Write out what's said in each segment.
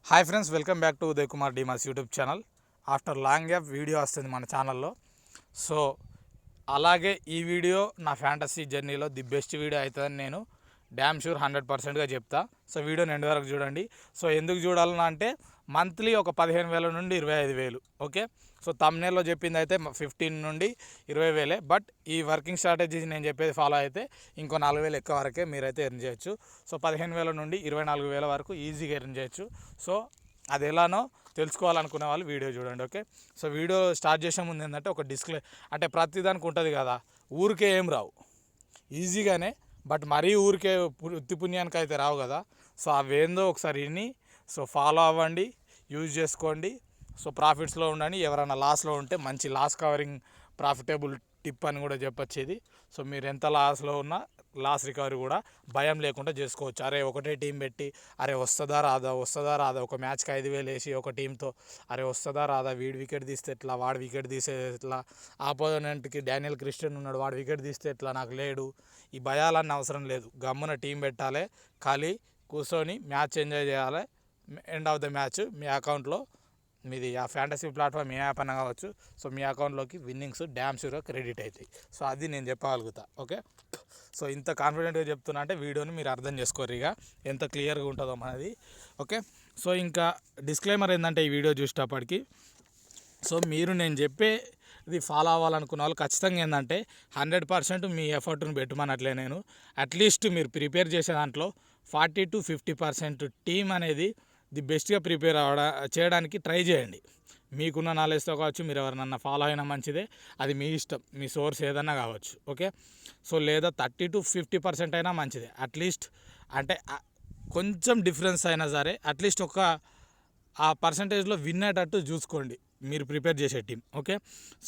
Hi friends, welcome back to Uday Kumar డిమాస్ YouTube channel. After long gap video వస్తుంది మన ఛానల్లో. So అలాగే ఈ వీడియో నా ఫ్యాంటసీ జర్నీలో ది బెస్ట్ వీడియో అవుతుందని నేను డ్యామ్ షూర్ 100%గా చెప్తా. సో వీడియోని ఎండ్ వరకు చూడండి. సో ఎందుకు చూడాలన్నా అంటే మంత్లీ ఒక 15,000 నుండి 25,000. ఓకే, సో తమ్నేల్లో చెప్పింది అయితే 15 నుండి 20,000. బట్ ఈ వర్కింగ్ స్ట్రాటజీస్ నేను చెప్పేది ఫాలో అయితే ఇంకో 4,000 ఎక్కువ వరకే మీరైతే ఎర్న్ చేయొచ్చు. సో 15,000 నుండి 24,000 వరకు ఈజీగా ఎర్న్ చేయొచ్చు. సో అది ఎలానో తెలుసుకోవాలనుకునే వాళ్ళు వీడియో చూడండి. ఓకే, సో వీడియో స్టార్ట్ చేసే ముందు ఏంటంటే ఒక డిస్క్లే అంటే ప్రతిదానికి ఉంటుంది కదా, ఊరికే ఏం రావు, ఈజీగానే, బట్ మరీ ఊరికే ఉత్తి పుణ్యానికి అయితే రావు కదా. సో అవేందో ఒకసారి విని సో ఫాలో అవ్వండి, యూజ్ చేసుకోండి. సో ప్రాఫిట్స్లో ఉండండి. ఎవరైనా లాస్లో ఉంటే మంచి లాస్ కవరింగ్ ప్రాఫిటబుల్ టిప్ అని కూడా చెప్పొచ్చేది. సో మీరు ఎంత లాస్లో ఉన్నా లాస్ రికవరీ కూడా భయం లేకుండా చేసుకోవచ్చు. అరే ఒకటే టీం పెట్టి అరే వస్తుందా రాదా, ఒక మ్యాచ్కి 5,000 వేసి ఒక టీంతో అరే వస్తుందా రాదా, వీడు వికెట్ తీస్తే ఎట్లా, వాడు వికెట్ తీస్తే ఎట్లా, ఆపోనెంట్కి డానియల్ క్రిస్టియన్ ఉన్నాడు, వాడు వికెట్ తీస్తే ఎట్లా, నాకు లేడు, ఈ భయాలన్నీ అవసరం లేదు. గమ్మున టీం పెట్టాలి, ఖాళీ కూర్చొని మ్యాచ్ ఎంజాయ్ చేయాలి. ఎండ్ ఆఫ్ ద మ్యాచ్ మీ అకౌంట్లో, మీది ఆ ఫ్యాంటసీ ప్లాట్ఫామ్ ఏ యాప్ అన్నా కావచ్చు, సో మీ అకౌంట్లోకి విన్నింగ్స్ డ్యామ్ షూర్గా క్రెడిట్ అవుతాయి. సో అది నేను చెప్పగలుగుతా. ఓకే, సో ఇంత కాన్ఫిడెంట్గా చెప్తున్నా అంటే వీడియోని మీరు అర్థం చేసుకోరు ఇక ఎంత క్లియర్గా ఉంటుందో మనది. ఓకే, సో ఇంకా డిస్క్లైమర్ ఏంటంటే ఈ వీడియో చూసేటప్పటికి సో మీరు నేను చెప్పేది ఫాలో అవ్వాలనుకున్న వాళ్ళు ఖచ్చితంగా ఏంటంటే 100% మీ ఎఫర్ట్ని పెట్టమనట్లే. నేను అట్లీస్ట్ మీరు ప్రిపేర్ చేసే దాంట్లో 40 to 50% టీం అనేది ది బెస్ట్గా ప్రిపేర్ చేయడానికి ట్రై చేయండి. మీకున్న నాలెడ్జ్తో కావచ్చు, మీరు ఎవరినన్నా ఫాలో అయినా మంచిదే, అది మీ ఇష్టం, మీ సోర్స్ ఏదన్నా కావచ్చు. ఓకే, సో లేదా 30 to 50% అయినా మంచిదే. అట్లీస్ట్ అంటే కొంచెం డిఫరెన్స్ అయినా సరే అట్లీస్ట్ ఒక ఆ పర్సంటేజ్లో విన్ అయ్యేటట్టు చూసుకోండి మీరు ప్రిపేర్ చేసే టీం. ఓకే,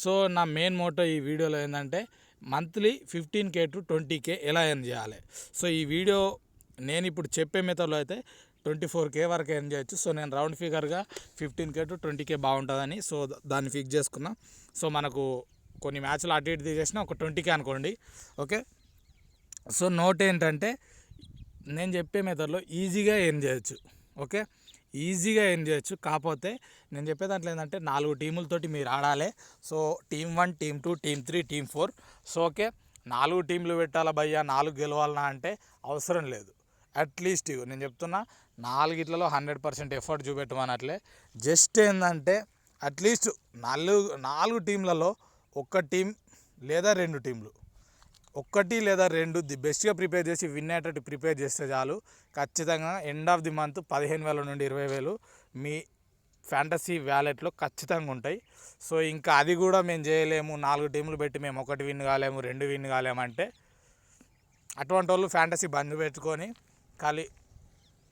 సో నా మెయిన్ మోటో ఈ వీడియోలో ఏంటంటే మంత్లీ 15K to 20K ఎలా ఎర్న్ చేయాలి. సో ఈ వీడియో నేను ఇప్పుడు చెప్పే మెథడ్లో అయితే 24K వరకు ఎర్న్ చేయొచ్చు. సో నేను రౌండ్ ఫిగర్గా 15K to 20K బాగుంటుందని సో దాన్ని ఫిక్స్ చేసుకున్నా. సో మనకు కొన్ని మ్యాచ్లు అటు ఇటు తీసేసినా ఒక 20K అనుకోండి. ఓకే, సో నోట్ ఏంటంటే నేను చెప్పే మెథడ్లో ఈజీగా ఎర్న్ చేయొచ్చు. ఓకే, ఈజీగా ఎర్న్ చేయొచ్చు. కాకపోతే నేను చెప్పే దాంట్లో ఏంటంటే 4 టీములతోటి మీరు ఆడాలి. So team 1, team 2, team 3, team 4. So okay, 4 టీంలు పెట్టాలా భయ్యా, 4 గెలవాలన్నా అంటే అవసరం లేదు. అట్లీస్ట్ నేను చెప్తున్నా 4 100% ఎఫర్ట్ చూపెట్టమనట్లే. జస్ట్ ఏంటంటే అట్లీస్ట్ 4 టీంలలో ఒక టీం లేదా 2 టీంలు, 1 లేదా 2 ది బెస్ట్గా ప్రిపేర్ చేసి విన్ అయ్యేటట్టు ప్రిపేర్ చేస్తే చాలు. ఖచ్చితంగా ఎండ్ ఆఫ్ ది మంత్ 15,000 నుండి 20,000 మీ ఫ్యాంటసీ వ్యాలెట్లో ఖచ్చితంగా ఉంటాయి. సో ఇంకా అది కూడా మేము చేయలేము, 4 టీంలు పెట్టి మేము 1 విన్ కాలేము, 2 విన్ కాలేమంటే అటువంటి వాళ్ళు ఫ్యాంటసీ బంద్ పెట్టుకొని ఖాళీ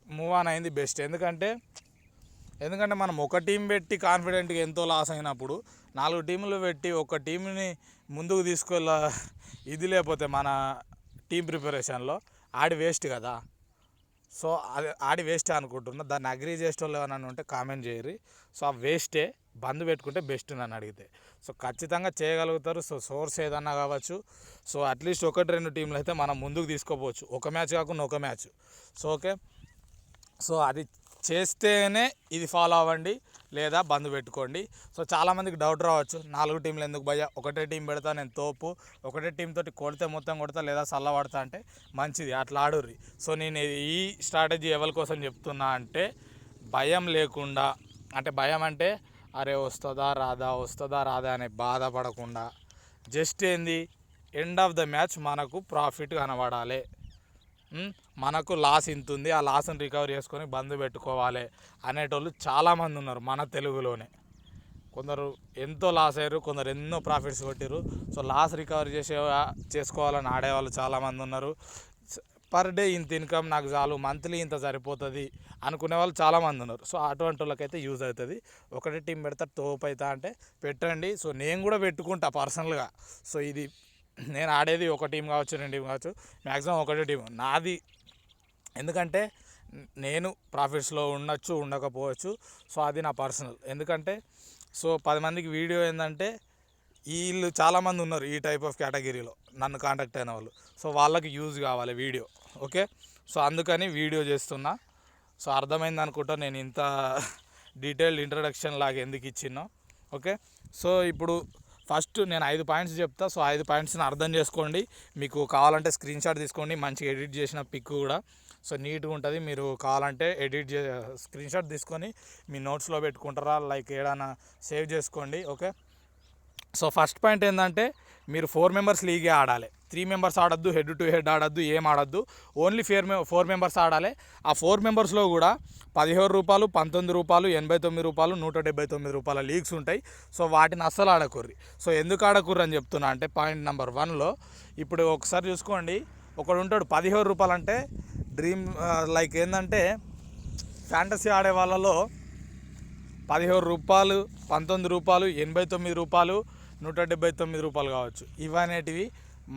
మూవ్ ఆన్ అయింది బెస్ట్. ఎందుకంటే మనం ఒక టీం పెట్టి కాన్ఫిడెంట్గా ఎంతో లాస్ అయినప్పుడు 4 టీంలు పెట్టి ఒక టీంని ముందుకు తీసుకెళ్ళ ఇది లేకపోతే మన టీం ప్రిపరేషన్లో ఆడి వేస్ట్ కదా. సో అది ఆడి వేస్టే అనుకుంటున్నా. దాన్ని అగ్రీ చేసేటోళ్ళు ఏమైనా ఉంటే కామెంట్ చేయరు. సో ఆ వేస్టే, బంద్ పెట్టుకుంటే బెస్ట్ నన్ను అడిగితే. సో ఖచ్చితంగా చేయగలుగుతారు. సో సోర్స్ ఏదన్నా కావచ్చు. సో అట్లీస్ట్ 1-2 టీంలు అయితే మనం ముందుకు తీసుకోపోవచ్చు, ఒక మ్యాచ్ కాకుండా ఒక మ్యాచ్. సో ఓకే, సో అది చేస్తేనే ఇది ఫాలో అవ్వండి, లేదా బంద్ పెట్టుకోండి. సో చాలామందికి డౌట్ రావచ్చు, 4 టీంలు ఎందుకు భయ్యా, ఒకటే టీం పెడతా నేను తోపు, ఒకటే టీం తోటి కొడితే మొత్తం కొడతా లేదా చల్లబడతా అంటే మంచిది, అట్లా ఆడుర్రి. సో నేను ఈ స్ట్రాటజీ ఎవరి కోసం చెప్తున్నా అంటే భయం లేకుండా, అంటే భయం అంటే అరే వస్తుందా రాదా అనే బాధపడకుండా జస్ట్ ఏంది ఎండ్ ఆఫ్ ద మ్యాచ్ మనకు ప్రాఫిట్ కనబడాలి, మనకు లాస్ ఇంత ఉంది, ఆ లాస్ని రికవర్ చేసుకొని బంద్ పెట్టుకోవాలి అనేటోళ్ళు చాలామంది ఉన్నారు మన తెలుగులోనే. కొందరు ఎంతో లాస్ అయ్యారు, కొందరు ఎన్నో ప్రాఫిట్స్ కొట్టారు. సో లాస్ రికవర్ చేసుకోవాలని ఆడేవాళ్ళు చాలామంది ఉన్నారు. పర్ డే ఇంత ఇన్కమ్ నాకు చాలు, మంత్లీ ఇంత సరిపోతుంది అనుకునే వాళ్ళు చాలామంది ఉన్నారు. సో అటువంటి వాళ్ళకైతే యూజ్ అవుతుంది. ఒకటే టీం పెడతా తోపు అవుతా అంటే పెట్టండి. సో నేను కూడా పెట్టుకుంటా పర్సనల్గా. సో ఇది నేను ఆడేది ఒక టీం కావచ్చు, 2 టీం కావచ్చు, మ్యాక్సిమం ఒకటే టీం నాది. ఎందుకంటే నేను ప్రాఫిట్స్లో ఉండొచ్చు, ఉండకపోవచ్చు. సో అది నా పర్సనల్. ఎందుకంటే సో 10 మందికి వీడియో ఏంటంటే వీళ్ళు చాలామంది ఉన్నారు ఈ టైప్ ఆఫ్ కేటగిరీలో నన్ను కాంటాక్ట్ అయిన వాళ్ళు. సో వాళ్ళకి యూజ్ కావాలి వీడియో. ఓకే, సో అందుకని వీడియో చేస్తున్నా. సో అర్థమైంది అనుకుంటా నేను ఇంత డీటెయిల్డ్ ఇంట్రడక్షన్ లాగా ఎందుకు ఇచ్చినో. ఓకే, సో ఇప్పుడు ఫస్ట్ నేను 5 పాయింట్స్ చెప్తా. సో 5 పాయింట్స్ని అర్థం చేసుకోండి. మీకు కావాలంటే స్క్రీన్ షాట్ తీసుకోండి, మంచిగా ఎడిట్ చేసిన పిక్ కూడా. సో నీట్గా ఉంటుంది. మీరు కావాలంటే స్క్రీన్ షాట్ తీసుకొని మీ నోట్స్లో పెట్టుకుంటారా, లైక్ ఏదైనా సేవ్ చేసుకోండి. ఓకే, సో ఫస్ట్ పాయింట్ ఏంటంటే మీరు 4 మెంబర్స్ లీగే ఆడాలి. 3 మెంబర్స్ ఆడద్దు, హెడ్ టు హెడ్ ఆడద్దు, ఏం ఆడద్దు. ఓన్లీ 4 మెంబర్స్ ఆడాలి. ఆ 4 మెంబర్స్లో కూడా రూ. 17, రూ. 19, రూ. 89, రూ. 179 లీగ్స్ ఉంటాయి. సో వాటిని అస్సలు ఆడకూర్రి. సో ఎందుకు ఆడకూర్రి అని చెప్తున్నా అంటే పాయింట్ నెంబర్ 1లో ఇప్పుడు ఒకసారి చూసుకోండి. ఒకడు ఉంటాడు రూ. 17 అంటే డ్రీమ్, లైక్ ఏంటంటే ఫ్యాంటసీ ఆడే వాళ్ళలో రూ. 17, రూ. 19, రూ. 89, రూ. 179 కావచ్చు. ఇవనేటివి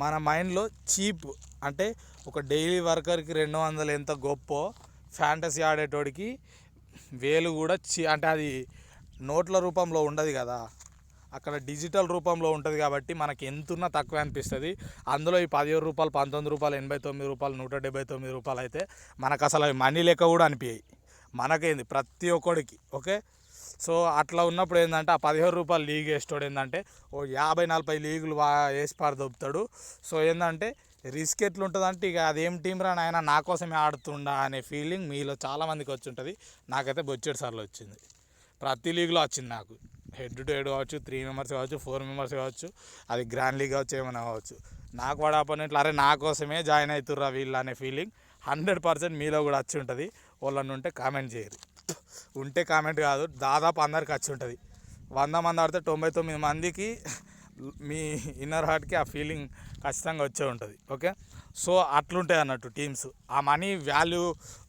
మన మైండ్లో చీప్. అంటే ఒక డైలీ వర్కర్కి 200 ఎంత గొప్పో, ఫ్యాంటసీ ఆడేటోడికి 1000 కూడా అంటే అది నోట్ల రూపంలో ఉండదు కదా, అక్కడ డిజిటల్ రూపంలో ఉంటుంది కాబట్టి మనకి ఎంతున్నా తక్కువ అనిపిస్తుంది. అందులో ఈ రూ. 17, రూ. 19, రూ. 89, రూ. 179 అయితే మనకు అసలు అవి మనీ లెక్క కూడా అనిపించాయి. మనకేంది ప్రతి ఒక్కడికి. ఓకే, సో అట్లా ఉన్నప్పుడు ఏంటంటే ఆ రూ. 17 లీగ్ వేస్తాడు ఏంటంటే 50-40 లీగులు వేసి దొబ్బుతాడు. సో ఏంటంటే రిస్క్ ఎట్లుంటుందంటే ఇక అదేం టీం రా నాయన నా కోసమే ఆడుతుండా అనే ఫీలింగ్ మీలో చాలామందికి వచ్చి ఉంటుంది. నాకైతే బొచ్చేడు సార్లు వచ్చింది. ప్రతి లీగ్లో వచ్చింది నాకు. హెడ్ టు హెడ్ కావచ్చు, 3 మెంబర్స్ కావచ్చు, 4 మెంబర్స్ కావచ్చు, అది గ్రాండ్ లీగ్ కావచ్చు, ఏమైనా కావచ్చు. నాకు వాడు అపోనెంట్లు అరే నా కోసమే జాయిన్ అవుతుర్రా వీళ్ళు అనే ఫీలింగ్ 100% మీలో కూడా వచ్చి ఉంటుంది. వాళ్ళని ఉంటే కామెంట్ చేయరు. ఉంటే కామెంట్ కాదు, దాదాపు అందరికి వచ్చి ఉంటుంది. 100 మంది ఆడితే 99 మందికి మీ ఇన్నర్ హార్ట్కి ఆ ఫీలింగ్ ఖచ్చితంగా వచ్చే ఉంటుంది. ఓకే, సో అట్లుంటాయి అన్నట్టు టీమ్స్. ఆ మనీ వాల్యూ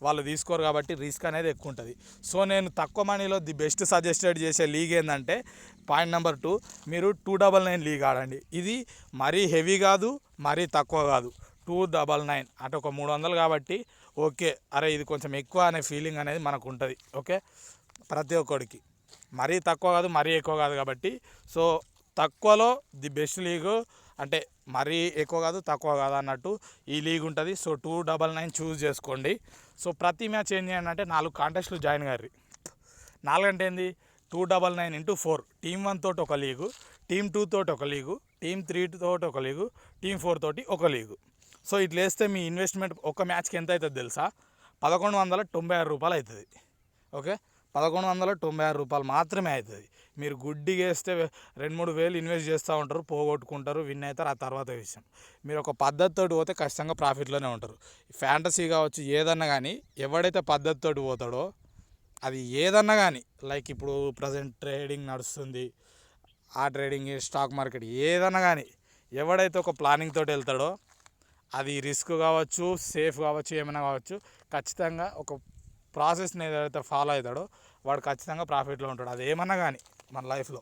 వాళ్ళు తీసుకోరు కాబట్టి రిస్క్ అనేది ఎక్కువ ఉంటుంది. సో నేను తక్కువ మనీలో ది బెస్ట్ సజెస్టెడ్ చేసే లీగ్ ఏంటంటే పాయింట్ నెంబర్ 2, మీరు 299 లీగ్ ఆడండి. ఇది మరీ హెవీ కాదు, మరీ తక్కువ కాదు. 299 అంటే ఒక 300 కాబట్టి ఓకే, అరే ఇది కొంచెం ఎక్కువ అనే ఫీలింగ్ అనేది మనకు ఉంటుంది. ఓకే, ప్రతి ఒక్కడికి మరీ తక్కువ కాదు, మరీ ఎక్కువ కాదు కాబట్టి. సో తక్కువలో ది బెస్ట్ లీగు అంటే మరీ ఎక్కువ కాదు, తక్కువ కాదు అన్నట్టు ఈ లీగ్ ఉంటుంది. సో 299 చూస్ చేసుకోండి. సో ప్రతి మ్యాచ్ ఏం చేయండి అంటే 4 కాంటెస్ట్లు జాయిన్ గారి. 4 అంటే ఏంది, 299 into 4. టీమ్ 1 తోటి ఒక లీగు, టీమ్ 2 తోటి ఒక లీగు, టీమ్ 3 తోటి ఒక లీగు, టీమ్ 4 తోటి ఒక లీగు. సో ఇట్లా వేస్తే మీ ఇన్వెస్ట్మెంట్ ఒక మ్యాచ్కి ఎంత అవుతుంది తెలుసా, రూ. 1196 అవుతుంది. ఓకే, రూ. 1196 మాత్రమే అవుతుంది. మీరు గుడ్డిగా వేస్తే 2-3 వేలు ఇన్వెస్ట్ చేస్తూ ఉంటారు, పోగొట్టుకుంటారు, విన్ అవుతారు, ఆ తర్వాత విషయం. మీరు ఒక పద్ధతితో పోతే ఖచ్చితంగా ప్రాఫిట్లోనే ఉంటారు. ఫ్యాంటసీ కావచ్చు, ఏదన్నా కానీ ఎవడైతే పద్ధతితో పోతాడో అది ఏదన్నా కానీ, లైక్ ఇప్పుడు ప్రజెంట్ ట్రేడింగ్ నడుస్తుంది, ఆ ట్రేడింగ్, స్టాక్ మార్కెట్, ఏదన్నా కానీ ఎవడైతే ఒక ప్లానింగ్ తోటి వెళ్తాడో అది రిస్క్ కావచ్చు, సేఫ్ కావచ్చు, ఏమైనా కావచ్చు, ఖచ్చితంగా ఒక ప్రాసెస్ని ఏదైతే ఫాలో అవుతాడో వాడు ఖచ్చితంగా ప్రాఫిట్లో ఉంటాడు. అది ఏమన్నా కానీ మన లైఫ్లో.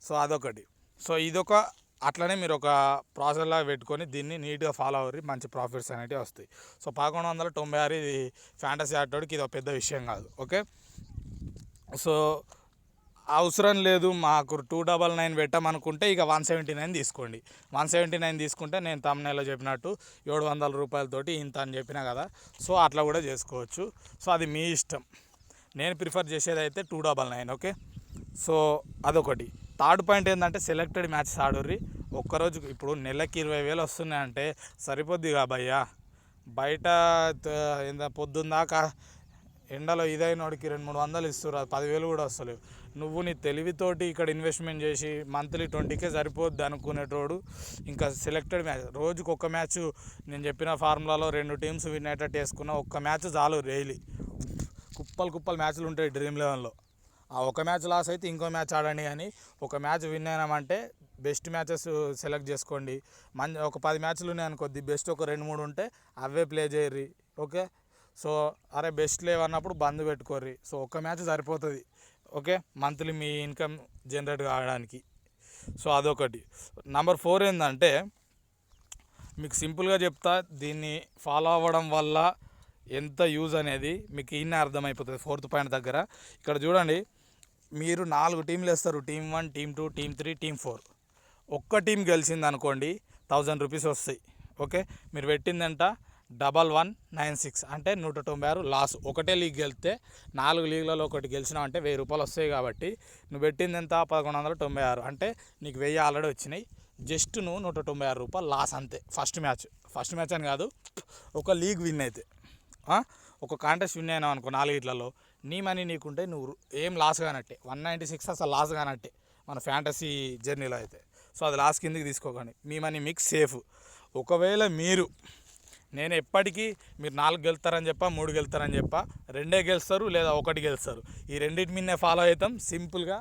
సో అదొకటి. సో ఇదొక అట్లనే మీరు ఒక ప్రాసెస్లా పెట్టుకొని దీన్ని నీట్గా ఫాలో అవ్వరు, మంచి ప్రాఫిట్స్ అనేవి వస్తాయి. సో 1196 ఇది ఫ్యాంటసీ ఆడేటోడికి ఇది ఒక పెద్ద విషయం కాదు. ఓకే, సో అవసరం లేదు మాకు 299 పెట్టామనుకుంటే ఇక 179 తీసుకోండి. 179 తీసుకుంటే నేను తమ్నైల్లో చెప్పినట్టు రూ. 700 ఇంత అని చెప్పినా కదా, సో అట్లా కూడా చేసుకోవచ్చు. సో అది మీ ఇష్టం. నేను ప్రిఫర్ చేసేది అయితే 299. ఓకే, సో అదొకటి. థర్డ్ పాయింట్ ఏంటంటే సెలెక్టెడ్ మ్యాచెస్ ఆడుర్రి. ఒక్కరోజు ఇప్పుడు నెలకి 20,000 వస్తున్నాయంటే సరిపోద్దిగా భయ్యా. బయట పొద్దుందాకా ఎండలో ఇదైనోడికి 200-300 ఇస్తారు, 10,000 కూడా వస్తలేవు. నువ్వు నీ తెలివితోటి ఇక్కడ ఇన్వెస్ట్మెంట్ చేసి మంత్లీ 20K సరిపోద్ది అనుకునేటోడు ఇంకా సెలెక్టెడ్ మ్యాచ్, రోజుకు ఒక్క మ్యాచ్ నేను చెప్పిన ఫార్ములాలో 2 టీమ్స్ విన్ అయ్యేటట్టు వేసుకున్న ఒక్క మ్యాచ్ చాలు. డైలీ కుప్పలు మ్యాచ్లు ఉంటాయి డ్రీమ్ 11లో. ఆ ఒక మ్యాచ్ లాస్ అయితే ఇంకో మ్యాచ్ ఆడండి, కానీ ఒక మ్యాచ్ విన్ అయినామంటే బెస్ట్ మ్యాచెస్ సెలెక్ట్ చేసుకోండి. ఒక 10 మ్యాచ్లు ఉన్నాయి అనుకోద్ది, బెస్ట్ ఒక 2-3 ఉంటే అవే ప్లే చేయర్రి. ఓకే, సో అరే బెస్ట్ లేవన్నప్పుడు బంద్ పెట్టుకోర్రి. సో ఒక్క మ్యాచ్ సరిపోతుంది. ఓకే, మంత్లీ మీ ఇన్కమ్ జనరేట్ కావడానికి. సో అదొకటి. నెంబర్ 4 ఏంటంటే మీకు సింపుల్గా చెప్తా, దీన్ని ఫాలో అవ్వడం వల్ల ఎంత యూజ్ అనేది మీకు ఈయన అర్థమైపోతుంది. 4th పాయింట్ దగ్గర ఇక్కడ చూడండి, మీరు 4 టీంలు వేస్తారు, టీమ్ 1, టీమ్ 2, టీమ్ 3, టీమ్ 4. ఒక్క టీం గెలిచింది అనుకోండి 1000 రూపీస్ వస్తాయి. ఓకే, మీరు పెట్టిందంట 1196 అంటే 196 లాస్. ఒకటే లీగ్ గెలిస్తే 4 లీగ్లలో ఒకటి గెలిచినావు అంటే 1000 రూపాయలు వస్తాయి. కాబట్టి నువ్వు పెట్టింది ఎంత 1196 అంటే నీకు 1000 ఆల్రెడీ వచ్చినాయి. జస్ట్ నువ్వు 196 రూపాయలు లాస్ అంతే. ఫస్ట్ మ్యాచ్ అని కాదు, ఒక లీగ్ విన్ అయితే, ఒక కాంటెస్ట్ విన్ అయినావు అనుకో 4 ఇట్లలో, నీ మనీ నీకుంటే నువ్వు ఏం లాస్ కానట్టే. 196 అసలు లాస్ కానట్టే మన ఫ్యాంటసీ జర్నీలో అయితే. సో అది లాస్ కిందకి తీసుకోకండి, మీ మనీ మీకు సేఫ్. ఒకవేళ నేను ఎప్పటికీ మీరు 4 గెలుస్తారని చెప్పా, 3 గెలుస్తారని చెప్పా, 2 గెలుస్తారు లేదా 1 గెలుస్తారు. ఈ రెండింటి మీదనే ఫాలో అవుతాం. సింపుల్గా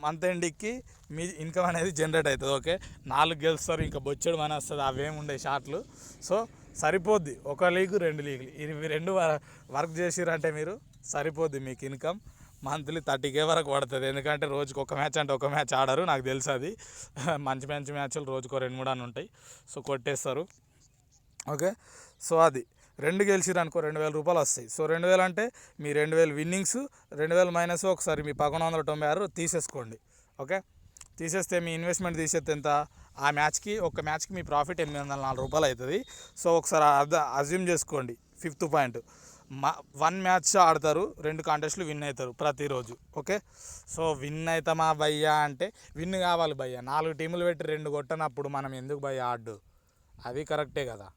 మంత్ ఎండ్కి మీ ఇన్కమ్ అనేది జనరేట్ అవుతుంది. ఓకే, 4 గెలుస్తారు ఇంకా బొచ్చెడు మనీ వస్తుంది, అవేముండే షార్ట్లు. సో సరిపోద్ది, 1 లీగ్ 2 లీగ్లు ఇవి 2 వర్క్ చేసిరంటే మీరు సరిపోద్ది. మీకు ఇన్కమ్ మంత్లీ 30K వరకు పడుతుంది. ఎందుకంటే రోజుకి ఒక మ్యాచ్ అంటే ఒక మ్యాచ్ ఆడరు, నాకు తెలుసు అది. మంచి మ్యాచ్లు రోజుకో 2-3 అని ఉంటాయి. సో కొట్టేస్తారు. ఓకే, సో అది 2 గెలిచిరు అనుకో 2000 రూపాయలు వస్తాయి. సో 2000 అంటే మీ 2000 విన్నింగ్స్, 2000 మైనస్ ఒకసారి మీ 1196 తీసేసుకోండి. ఓకే, తీసేస్తే మీ ఇన్వెస్ట్మెంట్ తీసేస్తే ఎంత, ఒక మ్యాచ్కి మీ ప్రాఫిట్ 804 రూపాయలు అవుతుంది. సో ఒకసారి అజ్యూమ్ చేసుకోండి. 5th పాయింట్, 1 మ్యాచ్ ఆడతారు, 2 కాంటెస్ట్లు విన్ అవుతారు ప్రతిరోజు. ఓకే, సో విన్ అవుతామా భయ్యా అంటే విన్ కావాలి భయ్యా. 4 టీములు పెట్టి 2 కొట్టనప్పుడు మనం ఎందుకు భయ్యా ఆడు, అది కరెక్టే కదా.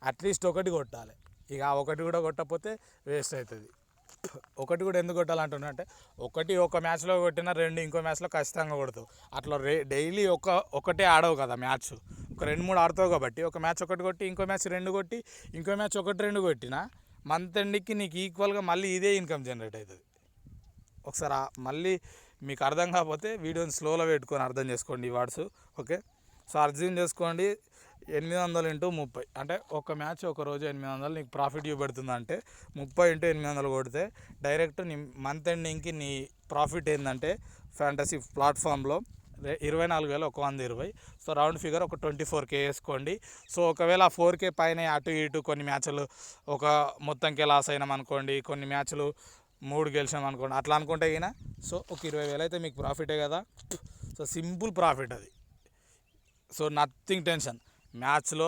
అట్లీస్ట్ 1 కొట్టాలి. ఇక 1 కూడా కొట్టకపోతే వేస్ట్ అవుతుంది. 1 కూడా ఎందుకు కొట్టాలంటున్నా అంటే, 1 ఒక మ్యాచ్లో కొట్టినా 2 ఇంకో మ్యాచ్లో ఖచ్చితంగా కొడతావు. అట్లా డైలీ ఒకటే ఆడవు కదా మ్యాచ్, ఒక 2-3 ఆడతావు. కాబట్టి ఒక మ్యాచ్ 1 కొట్టి, ఇంకో మ్యాచ్ 2 కొట్టి, ఇంకో మ్యాచ్ 1-2 కొట్టినా మంత్ ఎండ్కి నీకు ఈక్వల్గా మళ్ళీ ఇదే ఇన్కమ్ జనరేట్ అవుతుంది. ఒకసారి మళ్ళీ మీకు అర్థం కాకపోతే వీడియోని స్లోలో పెట్టుకొని అర్థం చేసుకోండి ఈ వర్డ్స్. ఓకే, సో అర్థం చేసుకోండి. 800 × 30 అంటే ఒక మ్యాచ్ ఒక రోజు 800 నీకు ప్రాఫిట్ చూపెడుతుందంటే 30 × 800 కొడితే డైరెక్ట్ నీ మంత్ ఎండింగ్కి నీ ప్రాఫిట్ ఏంటంటే ఫ్యాంటసీ ప్లాట్ఫామ్లో 24,120. సో రౌండ్ ఫిగర్ ఒక 24K వేసుకోండి. సో ఒకవేళ 4K పైన అటు ఇటు కొన్ని మ్యాచ్లు ఒక మొత్తంకే లాస్ అయినాం అనుకోండి, కొన్ని మ్యాచ్లు 3 గెలిచాం అనుకోండి, అట్లా అనుకుంటే అయినా సో ఒక 20,000 అయితే మీకు ప్రాఫిటే కదా. సో సింపుల్ ప్రాఫిట్ అది. So nothing tension. మ్యాచ్లో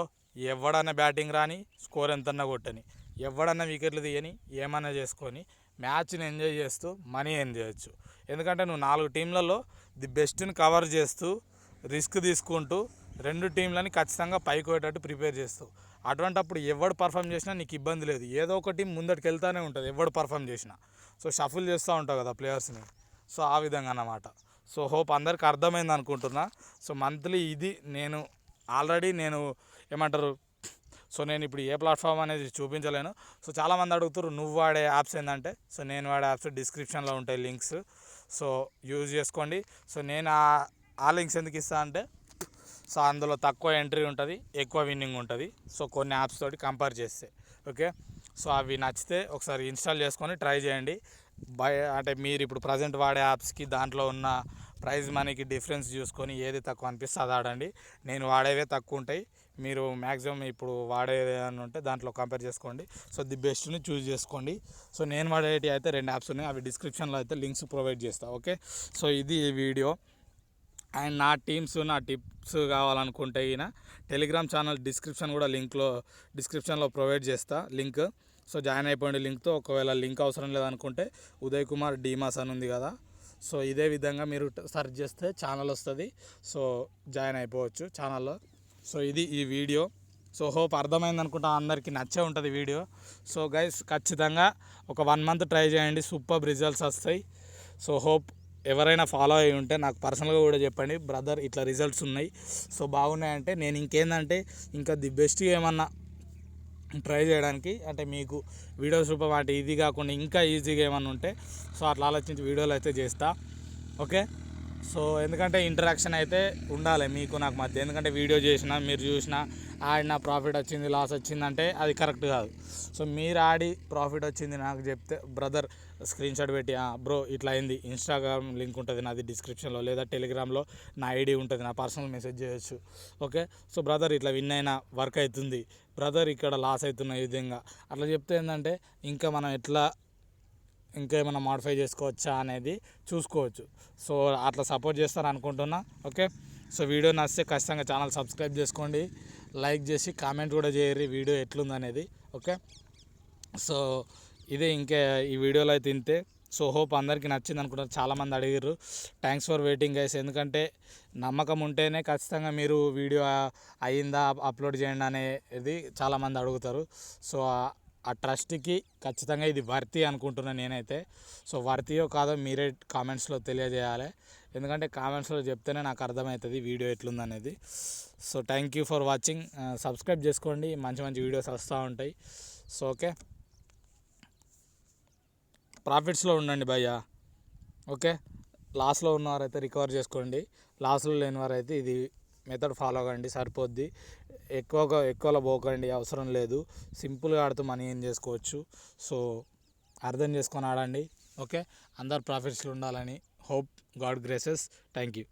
ఎవడన్నా బ్యాటింగ్ రాని, స్కోర్ ఎంతన్నా కొట్టని, ఎవడన్నా వికెట్లు తీయని, ఏమన్నా చేసుకొని మ్యాచ్ని ఎంజాయ్ చేస్తూ మనీ ఎర్న్ చేయొచ్చు. ఎందుకంటే నువ్వు 4 టీంలలో ది బెస్ట్ని కవర్ చేస్తూ రిస్క్ తీసుకుంటూ 2 టీంలని ఖచ్చితంగా పైకి పోయేటట్టు ప్రిపేర్ చేస్తావు. అటువంటిప్పుడు ఎవడు పర్ఫామ్ చేసినా నీకు ఇబ్బంది లేదు. ఏదో ఒక టీం ముందటికి వెళ్తూనే ఉంటుంది ఎవడు పర్ఫామ్ చేసినా. సో షఫుల్ చేస్తూ ఉంటావు కదా ప్లేయర్స్ని. సో ఆ విధంగా అన్నమాట. సో హోప్ అందరికి అర్థమైంది అనుకుంటున్నా. సో మంత్లీ ఇది నేను ఆల్రెడీ ఏమంటారు, సో నేను ఇప్పుడు ఏ ప్లాట్ఫామ్ అనేది చూపించలేను. సో చాలామంది అడుగుతారు నువ్వు వాడే యాప్స్ ఏంటంటే, సో నేను వాడే యాప్స్ డిస్క్రిప్షన్లో ఉంటాయి లింక్స్. సో యూజ్ చేసుకోండి. సో నేను ఆ లింక్స్ ఎందుకు ఇస్తా అంటే, సో అందులో తక్కువ ఎంట్రీ ఉంటుంది, ఎక్కువ విన్నింగ్ ఉంటుంది. సో కొన్ని యాప్స్ తోటి కంపేర్ చేస్తే. ఓకే, సో అవి నచ్చితే ఒకసారి ఇన్స్టాల్ చేసుకొని ట్రై చేయండి. అంటే మీరు ఇప్పుడు ప్రజెంట్ వాడే యాప్స్కి దాంట్లో ఉన్న ప్రైజ్ మనీకి డిఫరెన్స్ చూసుకొని ఏది తక్కువ అనిపిస్తే అది ఆడండి. నేను వాడేవే తక్కువ ఉంటాయి, మీరు మ్యాక్సిమం ఇప్పుడు వాడేది అని ఉంటే దాంట్లో కంపేర్ చేసుకోండి. సో ది బెస్ట్ని చూస్ చేసుకోండి. సో నేను వాడేటి అయితే 2 యాప్స్ ఉన్నాయి, అవి డిస్క్రిప్షన్లో అయితే లింక్స్ ప్రొవైడ్ చేస్తాను. ఓకే, సో ఇది ఈ వీడియో. అండ్ నా టిప్స్ కావాలనుకుంటే ఈయన టెలిగ్రామ్ ఛానల్ డిస్క్రిప్షన్ కూడా డిస్క్రిప్షన్లో ప్రొవైడ్ చేస్తా లింక్. సో జాయిన్ అయిపోండి లింక్తో. ఒకవేళ లింక్ అవసరం లేదనుకుంటే ఉదయ్ కుమార్ డీమాస్ అని ఉంది కదా, సో ఇదే విధంగా మీరు సెర్చ్ చేస్తే ఛానల్ వస్తుంది. సో జాయిన్ అయిపోవచ్చు ఛానల్లో. సో ఇది ఈ వీడియో. సో హోప్ అర్థమైంది అనుకుంటా, అందరికీ నచ్చే ఉంటుంది వీడియో. సో గైస్ ఖచ్చితంగా ఒక 1 మంత్ ట్రై చేయండి, సూపర్ రిజల్ట్స్ వస్తాయి. సో హోప్ ఎవరైనా ఫాలో అయ్యి ఉంటే నాకు పర్సనల్గా కూడా చెప్పండి, బ్రదర్ ఇట్లా రిజల్ట్స్ ఉన్నాయి, సో బాగున్నాయంటే నేను ఇంకేందంటే ఇంకా ది బెస్ట్ ఏమన్నా ట్రై చేయడానికి, అంటే మీకు వీడియోస్ రూపం అంటే ఇది కాకుండా ఇంకా ఈజీగా ఏమన్నా ఉంటే సో అట్లా ఆలోచించి వీడియోలు అయితే చేస్తా. ఓకే, సో ఎందుకంటే ఇంటరాక్షన్ అయితే ఉండాలి మీకు నాకు మధ్య. ఎందుకంటే వీడియో చేసినా మీరు చూసినా ఆడినా ప్రాఫిట్ వచ్చింది లాస్ వచ్చిందంటే అది కరెక్ట్ కాదు. సో మీరు ఆడి ప్రాఫిట్ వచ్చింది నాకు చెప్తే బ్రదర్ స్క్రీన్ షాట్ పెట్టి బ్రో ఇట్లా అయింది, ఇన్స్టాగ్రామ్ లింక్ ఉంటుంది నాది డిస్క్రిప్షన్లో, లేదా టెలిగ్రామ్లో నా ఐడి ఉంటుంది, నా పర్సనల్ మెసేజ్ చేయొచ్చు. ఓకే, సో బ్రదర్ ఇట్లా విన్ అయినా వర్క్ అవుతుంది, బ్రదర్ ఇక్కడ లాస్ అవుతున్న ఈ విధంగా అట్లా చెప్తే ఏంటంటే ఇంకా మనం ఇంకా ఏమైనా మాడిఫై చేసుకోవచ్చా అనేది చూసుకోవచ్చు. సో అట్లా సపోర్ట్ చేస్తారు అనుకుంటున్నా. ఓకే, సో వీడియో నచ్చితే ఖచ్చితంగా ఛానల్ సబ్స్క్రైబ్ చేసుకోండి. లైక్ చేసి కామెంట్ కూడా చేయరు వీడియో ఎట్లుందనేది. ఓకే, సో ఇదే ఇంకా ఈ వీడియోలో అయితే ఇంతే. సో హోప్ అందరికీ నచ్చింది అనుకుంటారు. చాలామంది అడిగారు. Thanks for waiting guys. ఎందుకంటే నమ్మకం ఉంటేనే ఖచ్చితంగా మీరు వీడియో అయిందా అప్లోడ్ చేయండి అనేది చాలామంది అడుగుతారు. సో ఆ ట్రస్ట్కి ఖచ్చితంగా ఇది వర్తి అనుకుంటున్నాను నేనైతే. సో వర్తియో కాదో మీరే కామెంట్స్లో తెలియజేయాలి. ఎందుకంటే కామెంట్స్లో చెప్తేనే నాకు అర్థమవుతుంది వీడియో ఎట్లుందనేది. So thank you for watching. Subscribe చేసుకోండి, మంచి మంచి వీడియోస్ వస్తూ ఉంటాయి. సో ఓకే, ప్రాఫిట్స్లో ఉండండి భయ్యా. ఓకే, లాస్లో ఉన్నవారైతే రికవర్ చేసుకోండి, లాస్లో లేని వారైతే ఇది మెథడ్ ఫాలో అవ్వండి, సరిపోద్ది. ఎక్కువలో పోకండి, అవసరం లేదు. సింపుల్గా ఆడుతూ మనీ ఏం చేసుకోవచ్చు. సో అర్థం చేసుకొని ఆడండి. ఓకే, అందరు ప్రాఫిట్స్లో ఉండాలని hope. God graces. Thank you.